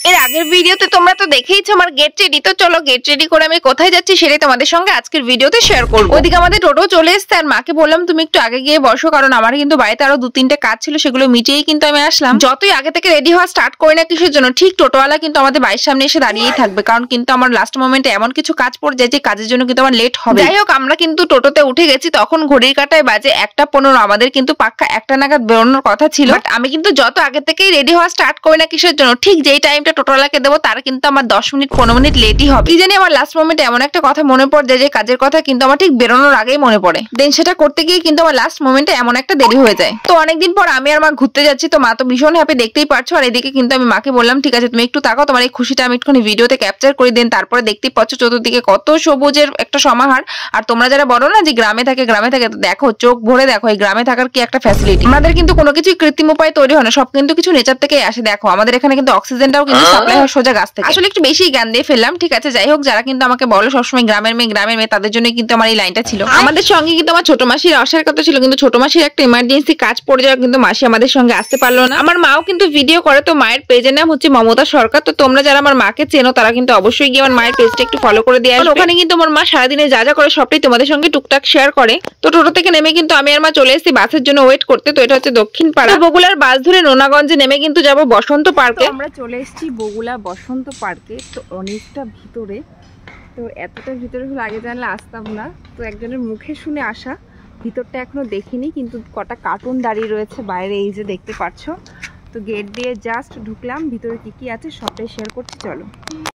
এর আগের ভিডিওতে তোমরা তো দেখেইছো আমার গেট রেডি। তো চলো গেট রেডি করে আমি কোথায় যাচ্ছি সেটাই তোমাদের সঙ্গে আজকের ভিডিওতে শেয়ার করব। ওইদিকে আমাদের টোটো চলে এসেছে আর মাকে বললাম তুমি একটু আগে গিয়ে বসো, কারণ আমার কিন্তু বাড়িতে আরো 2-3টে কাজ ছিল, সেগুলো মিটিয়েই কিন্তু আমি আসলাম। যতই আগে থেকে রেডি হওয়া স্টার্ট করি না কিসের জন্য, ঠিক টোটোওয়ালা কিন্তু আমাদের বাড়ির সামনে এসে দাঁড়িয়েই থাকবে, কারণ কিন্তু আমার লাস্ট মোমেন্টে এমন কিছু কাজ পড়ে যায় যে কাজের জন্য কিন্তু আমার লেট হবে। যাই হোক, আমরা কিন্তু টোটোতে উঠে গেছি, তখন ঘড়ির কাঁটায় বাজে 1:15। আমাদের কিন্তু পাক্কা 1টা নাগাদ বেরোনোর কথা ছিল। আমি কিন্তু যত আগে থেকেই রেডি হওয়া স্টার্ট করি না কিসের জন্য, ঠিক যেই টাইমটা টোটোওয়ালাকে দেবো তার কিন্তু আমার 10 মিনিট 15 মিনিট লেটই হবে। কি জানি আমার লাস্ট মোমেন্টে এমন একটা কথা মনে পড়ে যায় যে কাজের কথা কিন্তু আমার ঠিক বেরোনোর আগেই মনে পড়ে, দেন সেটা করতে গিয়ে কিন্তু আমার লাস্ট মোমেন্টে এমন একটা দেরি হয়ে যায়। তো অনেকদিন পর আমি আর মা ঘুরতে যাচ্ছি, তো মা তো ভীষণ হ্যাপি, দেখতেই পারছো। আর এদিকে কিন্তু আমি মাকে বললাম ঠিক আছে তুমি একটু তাকাও, তোমার এই খুশিটা আমি একটুখানি ভিডিওতে ক্যাপচার করে দেন। তারপরে দেখতেই পাচ্ছ চতুর্দিকে কত সবুজের একটা সমাহার। আর তোমরা যারা বলো না যে গ্রামে থাকে তো দেখো, চোখ ভরে দেখো এই গ্রামে থাকার কি একটা ফ্যাসিলিটি। আমাদের কিন্তু কোনো কিছু কৃত্রিম উপায়ে তৈরি হয় না, সব কিন্তু কিছু নেচার থেকেই আসে। দেখো আমাদের এখানে কিন্তু অক্সিজেনটাও কিন্তু সাপ্লাই হয় সোজা গাছ থেকে। আসলে একটু বেশি জ্ঞান দিয়ে ফেললাম, ঠিক আছে। যাই হোক, যারা কিন্তু আমাকে বলো সবসময় গ্রামের মেয়ে তাদের জন্য কিন্তু আমার এই লাইনটা ছিল। আমাদের সঙ্গে কিন্তু আমার ছোট মাসির আসার কথা ছিল, কিন্তু ছোট মাসির একটা ইমার্জেন্সি কাজ পড়ে যাওয়া কিন্তু মাসি আমাদের সঙ্গে আসতে পারলো না। আমার মাও কিন্তু ভিডিও করে, তো মায়ের পেজের নাম হচ্ছে মমতা সরকার। তো তোমরা যারা আমার মাকে চেনো তারা কিন্তু অবশ্যই গিয়ে আমার মায়ের পেজটা একটু ফলো করে দিয়ে আসবে। ওখানে কিন্তু আমার মা সারাদিনে যা যা করে সবটাই তোমাদের সঙ্গে টুকটাক শেয়ার করে। তো টোটো থেকে নেমে কিন্তু আমি আর মা চলে এসেছি বাসের জন্য ওয়েট করতে। তো এটা হচ্ছে দক্ষিণ পাড়া। বগুলার বাস ধরে নোনাগঞ্জে নেমে কিন্তু যাব বসন্ত পার্কে। আমরা চলে এসেছি বগুলা বসন্ত পার্কে। তো অনেকটা ভিতরে, তো এতটা ভিতরে হলে আগে জানলে আসতাম না। তো একজনের মুখে শুনে আসা, ভিতরটা এখনো দেখিনি, কিন্তু কটা কার্টুন দাঁড়িয়ে রয়েছে বাইরে, এই যে দেখতে পাচ্ছ। তো গেট দিয়ে জাস্ট ঢুকলাম, ভিতরে কি কি আছে সবটাই শেয়ার করছি, চলো।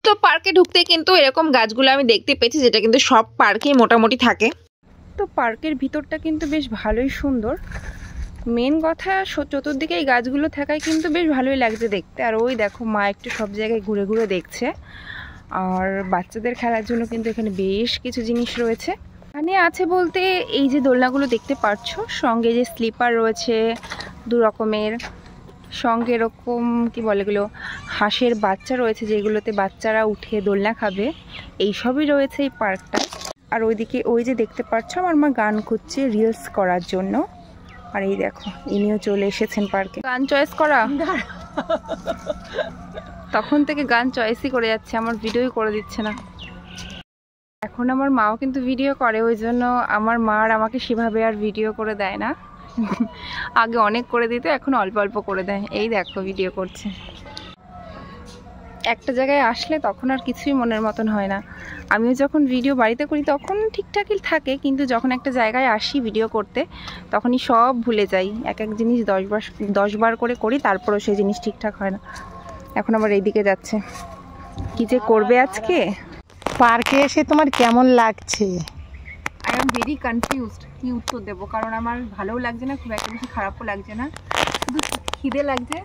তো পার্কে ঢুকতে কিন্তু এরকম গাছগুলো আমি দেখতে পেয়েছি, যেটা কিন্তু সব পার্কেই মোটামুটি থাকে। তো পার্কের ভিতরটা কিন্তু বেশ ভালোই সুন্দর। মেন কথা চতুর্দিকে এই গাছগুলো থাকায় কিন্তু বেশ ভালোই লাগছে দেখতে। আর ওই দেখো মা একটু সব জায়গায় ঘুরে ঘুরে দেখছে। আর বাচ্চাদের খেলার জন্য কিন্তু এখানে বেশ কিছু জিনিস রয়েছে। এখানে আছে বলতে এই যে দোলনাগুলো দেখতে পাচ্ছ, সঙ্গে যে স্লিপার রয়েছে 2 রকমের, সঙ্গে এরকম কি বলে এগুলো হাঁসের বাচ্চা রয়েছে, যেগুলোতে বাচ্চারা উঠে দোলনা খাবে, এই সবই রয়েছে এই পার্কটায়। আর ওইদিকে ওই যে দেখতে পাচ্ছ আমার মা গান করছে রিলস করার জন্য। আর এই দেখো ইনিও চলে এসেছেন পার্কে। গান চয়েস করা, তখন থেকে গান চয়েসই করে যাচ্ছে, আমার ভিডিওই করে দিচ্ছে না। এখন আমার মাও কিন্তু ভিডিও করে, ওই জন্য আমার মা আর আমাকে সেভাবে আর ভিডিও করে দেয় না। আগে অনেক করে দিত, এখন অল্প অল্প করে দেয়। এই দেখো ভিডিও করছে। একটা জায়গায় আসলে তখন আর কিছুই মনের মতন হয় না। আমিও যখন ভিডিও বাড়িতে করি তখন ঠিকঠাকই থাকে, কিন্তু যখন একটা জায়গায় আসি ভিডিও করতে তখনই সব ভুলে যাই। এক এক জিনিস 10 বার করে করি, তারপরেও সেই জিনিস ঠিকঠাক হয় না। এখন আবার এইদিকে যাচ্ছে, কি যে করবে আজকে। পার্কে এসে তোমার কেমন লাগছে? আই এম ভেরি কনফিউজড কি উত্তর দেবো, কারণ আমার ভালোও লাগছে না, খুব একটা বেশি খারাপও লাগছে না, শুধু খিদে লাগছে।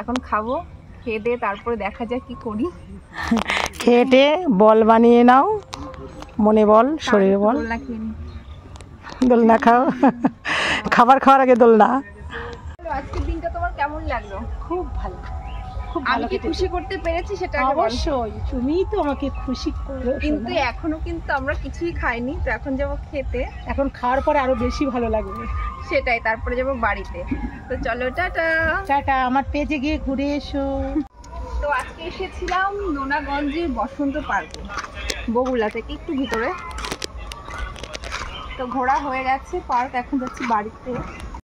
এখন খাবো, খেয়ে দিয়ে তারপরে দেখা যাক কি করি। খেটে বল বানিয়ে নাও, মনে বল শরীরে বল। দোলনা খেয়ে নি, দোলনা খাও, খাবার খাওয়ার আগে দোলনা। আজকের দিনটা তোমার কেমন লাগলো? খুব ভালো, খুব আমি কি খুশি করতে পেরেছি সেটা অবশ্যই, তুমিই তো আমাকে খুশি করো। কিন্তু এখনো কিন্তু আমরা কিছুই খাইনি, তো এখন যাবো খেতে। এখন খাওয়ার পরে আরো বেশি ভালো লাগবে। সেটাই, তারপরে যাবো বাড়িতে। তো চলো টাটা টাটা, আমার পেজে গিয়ে ঘুরে এসো। তো আজকে এসেছিলাম নোনাগঞ্জের বসন্ত পার্কে, বগুলা থেকে একটু ভিতরে। তো ঘোরা হয়ে গেছে পার্ক, এখন যাচ্ছি বাড়িতে।